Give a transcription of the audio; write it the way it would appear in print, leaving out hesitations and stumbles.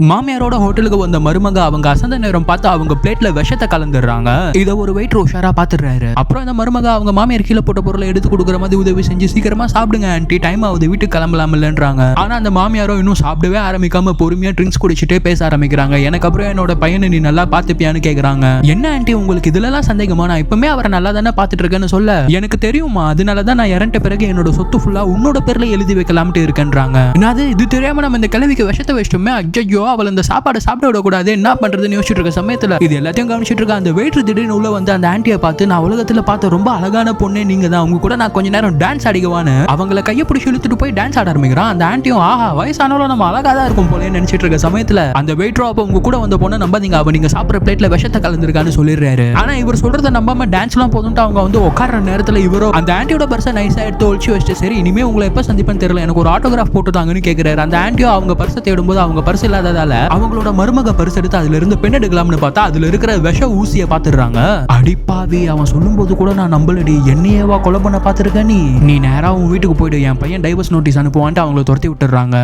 மாமியாரோட ஹோட்டலுக்கு வந்த மருமக அவங்க அசந்த நேரம் பார்த்து அவங்க பிளேட்ல விஷத்தை கலந்துடுறாங்க. இத ஒரு வெயிட்டர் உஷாரா பாத்துறாரு. அப்புறம் இந்த மருமக அவங்க மாமியார் கீழே போட்ட பொருளை எடுத்து கொடுக்குற மாதிரி உதவி செஞ்சு சீக்கிரமா சாப்பிடுங்க ஆன்ட்டி, டைம் ஆகுது, வீட்டுக்கு கிளம்பலாம் இல்லன்றாங்க. ஆனா அந்த மாமியாரோ இன்னும் சாப்பிடவே ஆரம்பிக்காம பொறுமையா ட்ரிங்க்ஸ் குடிச்சிட்டே பேச ஆரம்பிக்கிறாங்க. எனக்கு அப்புறம் என்னோட பையனை நீ நல்லா பாத்துப்பியான்னு கேக்குறாங்க. என்ன ஆன்ட்டி உங்களுக்கு இதுல சந்தேகமா? நான் இப்பவுமே அவரை நல்லா தானே பாத்துட்டு இருக்கேன்னு சொல்ல, எனக்கு தெரியுமா, அதனாலதான் நான் இறண்ட பிறகு என்னோட சொத்து ஃபுல்லா உன்னோட பேர்ல எழுதி வைக்கலாம்ட்டு இருக்கேன்றாங்க. என்னது இது தெரியாம நம்ம இந்த கிழவிக்கு விஷத்தை வச்சிட்டோமே, ஐயோ அவள் அந்த சாப்பாடு சாப்பிட விடக்கூடாது, என்ன பண்றதுன்னு யோசிச்சுட்டு இருக்க சமயத்துல இது எல்லாத்தையும் கவனிச்சுட்டு இருக்க அந்த வெயிட்டர் திடீர்னு உள்ள வந்து அந்த ஆன்ட்டியை பார்த்து, நான் உலகத்துல பார்த்த ரொம்ப அழகான பொண்ணே நீங்க தான், உங்க கூட நான் கொஞ்ச நேரம் டான்ஸ் ஆடிக்குவான்னு அவங்களை கையை பிடிச்சி இழுத்துட்டு போய் டான்ஸ் ஆட ஆரம்பிக்கிறான். அந்த ஆன்ட்டியும் ஆஹா வயசானாலும் நம்ம அழகா தான் இருக்கும் போல நினைச்சிட்டு இருக்க சமயத்துல அந்த வெயிட்டரோ அப்ப உங்க கூட வந்த பொண்ணை நம்பாதீங்க, அவ நீங்க சாப்பிட்ற பிளேட்ல விஷத்தை கலந்துருக்கான்னு சொல்லிடுறாரு. ஆனா இவர் சொல்றதை நம்பாம டான்ஸ் எல்லாம் போதும்ட்டு அவங்க வந்து உட்கார்ற நேரத்துல இவரோ அந்த ஆன்ட்டியோட பர்ஸை நைஸா எடுத்து ஒழிச்சு வச்சுட்டு, சரி இனிமே உங்களை எப்ப சந்திப்பேன்னு தெரியல, எனக்கு ஒரு ஆட்டோகிராஃப் போட்டுதாங்கன்னு கேட்கிறாரு. அந்த ஆன்ட்டியோ அவங்க பர்ஸை தேடும்போது அவங்க பர்ஸ் இல்லாததால அவங்களோட மருமக பரிசு எடுத்து அதுல இருந்து பெண் எடுக்கலாம்னு பார்த்தா அதுல இருக்கிற விஷ ஊசியை பாத்துடுறாங்க. அடிப்பாவி, அவன் சொல்லும் போது கூட நான் நம்பலடி, என்னையேவா கொலை பண்ண பாத்துருக்க நீ நேரா உன் வீட்டுக்கு போயிடு, என் பையன் டைவர்ஸ் நோட்டீஸ் அனுப்புவான்ட்டு அவங்கள துரத்தி விட்டுறாங்க.